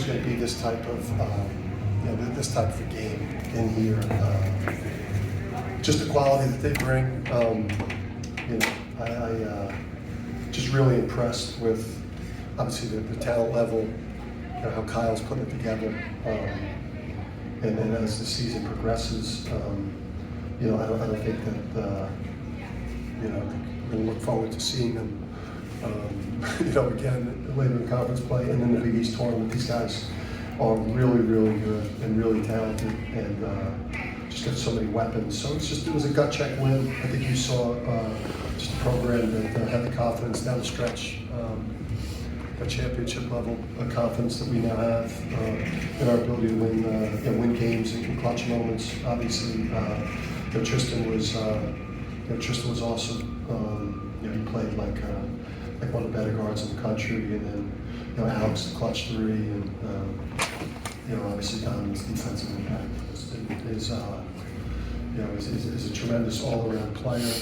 was going to be this type of this type of a game in here. Just the quality that they bring. I just really impressed with obviously the talent level, how Kyle's putting it together, and then as the season progresses, I don't think that we're going to look forward to seeing them. Again, later in conference play and then the Big East tournament. These guys are really, really good and really talented, and just got so many weapons. So it was a gut check win. I think you saw just a program that had the confidence down the stretch, a championship level confidence that we now have in our ability to win games in clutch moments. Obviously, Tristan was awesome. He played like one of the better guards in the country, and then Alex the clutch three, and obviously Donovan's defensive impact is a tremendous all-around player.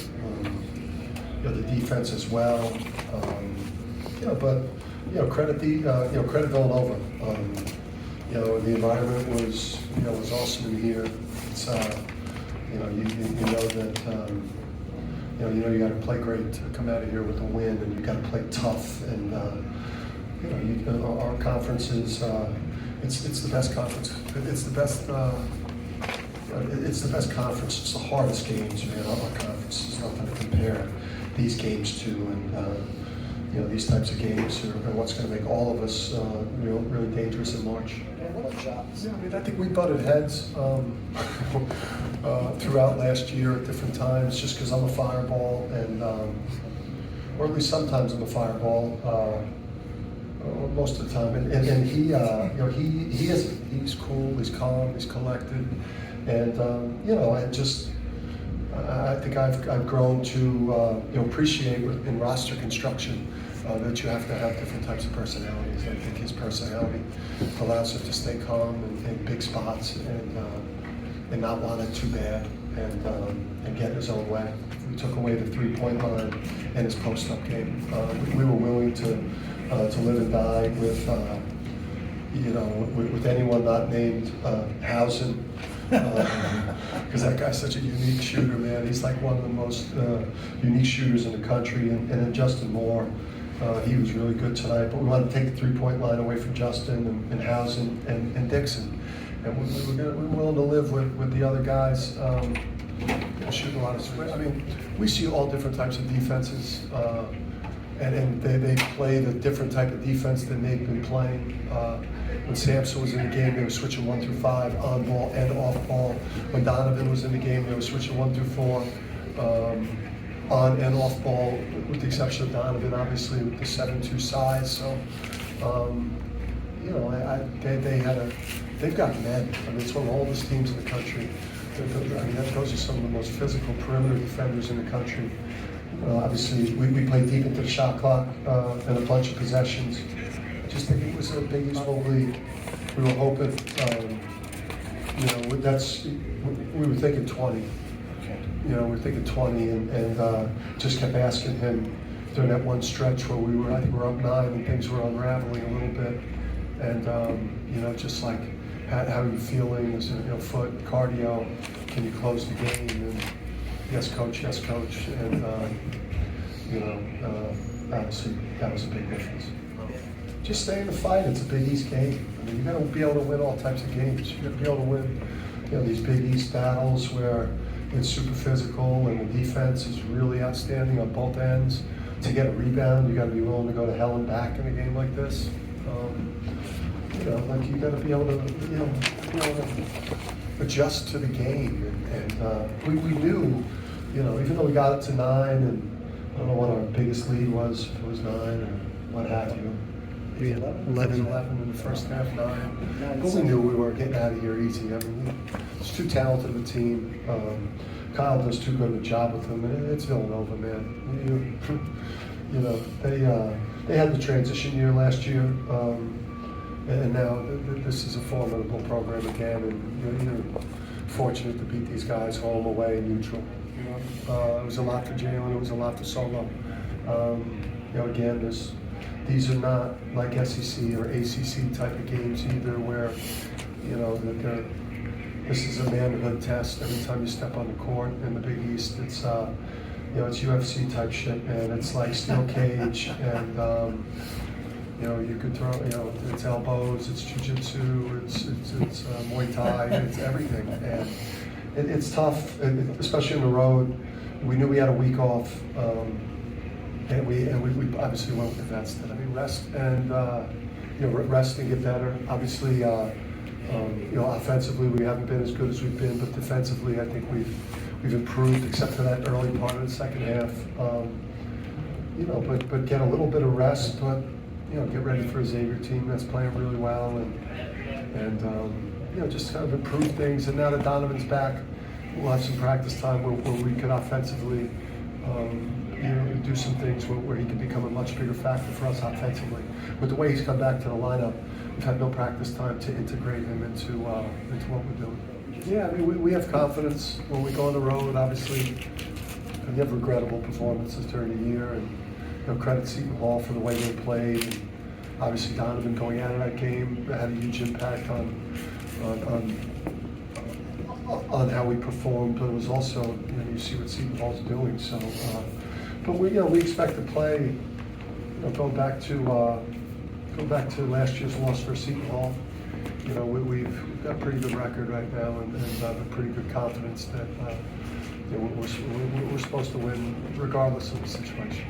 The defense as well, but credit Villanova. The environment was awesome in here. It's you know that. You got to play great to come out of here with a win, and you got to play tough. And our conference is it's the best conference. It's the best. It's the best conference. It's the hardest games, man. Our conference is nothing to compare these games to, and these types of games are what's going to make all of us really dangerous in March. What a job. Yeah, I think we butted heads throughout last year at different times, just because I'm a fireball, and or at least sometimes I'm a fireball. Most of the time, and he isn't. He's cool. He's calm. He's collected, and I think I've grown to appreciate in roster construction that you have to have different types of personalities. I think his personality allows him to stay calm in big spots and not want it too bad, and get his own way. We took away the three-point line and his post-up game. We were willing to live and die with anyone not named Housen, because that guy's such a unique shooter, man. He's like one of the most unique shooters in the country, and then Justin Moore. He was really good tonight, but we wanted to take the three-point line away from Justin and Housen and Dixon. And we were willing to live with the other guys, shoot a lot of straight. I mean, we see all different types of defenses, and they play the different type of defense that they've been playing. When Sampson was in the game, they were switching 1 through 5, on ball and off ball. When Donovan was in the game, they were switching 1 through 4, on and off ball, with the exception of Donovan, obviously, with the 7'2" size. So, they've got men. I mean, it's one of the oldest teams in the country. Those are some of the most physical perimeter defenders in the country. Obviously, we played deep into the shot clock and a bunch of possessions. I just think it was a Big East Bowl league. We were hoping, we were thinking 20. We were thinking 20, and just kept asking him during that one stretch where I think we were up 9 and things were unraveling a little bit. And, just like, how are you feeling? Is it, foot, cardio? Can you close the game? And yes, coach. And, obviously, that was a big difference. Just stay in the fight. It's a Big East game. I mean, you got to be able to win all types of games. You got to be able to win, these Big East battles where it's super physical and the defense is really outstanding on both ends. To get a rebound, you got to be willing to go to hell and back in a game like this. You got to be able to, adjust to the game. And we knew, even though we got it to 9, and I don't know what our biggest lead was, if it was 9 or what have you. Maybe 11 in the first half, 9. But we knew we weren't getting out of here easy. I mean, it's too talented of a team. Kyle does too good of a job with them, and it's Villanova, man. They had the transition year last year, and now this is a formidable program again, and you're fortunate to beat these guys home, away, neutral. It was a lot for Jalen. It was a lot for Solo. Again, these are not like SEC or ACC type of games either, where this is a manhood test every time you step on the court in the Big East. It's it's UFC type shit, man. It's like steel cage, and you could throw, it's elbows, it's jiu-jitsu, it's Muay Thai, it's everything, and it's tough, especially on the road. We knew we had a week off, and we obviously went with the vets. I mean, rest and rest and get better. Obviously, offensively we haven't been as good as we've been, but defensively I think we've improved, except for that early part of the second half. But get a little bit of rest, but get ready for a Xavier team that's playing really well, and just kind of improve things. And now that Donovan's back, we'll have some practice time where we could offensively, do some things where he can become a much bigger factor for us offensively. With the way he's come back to the lineup, we've had no practice time to integrate him into what we're doing. Yeah, I mean, we have confidence when we go on the road. Obviously, we have regrettable performances during the year, and credit Seton Hall for the way they played. And obviously, Donovan going out of that game had a huge impact on how we performed, but it was also, you see what Seton Hall's doing. So, but we expect to play. Going back to last year's loss for Seton Hall. We've got a pretty good record right now, and a pretty good confidence that we're supposed to win regardless of the situation.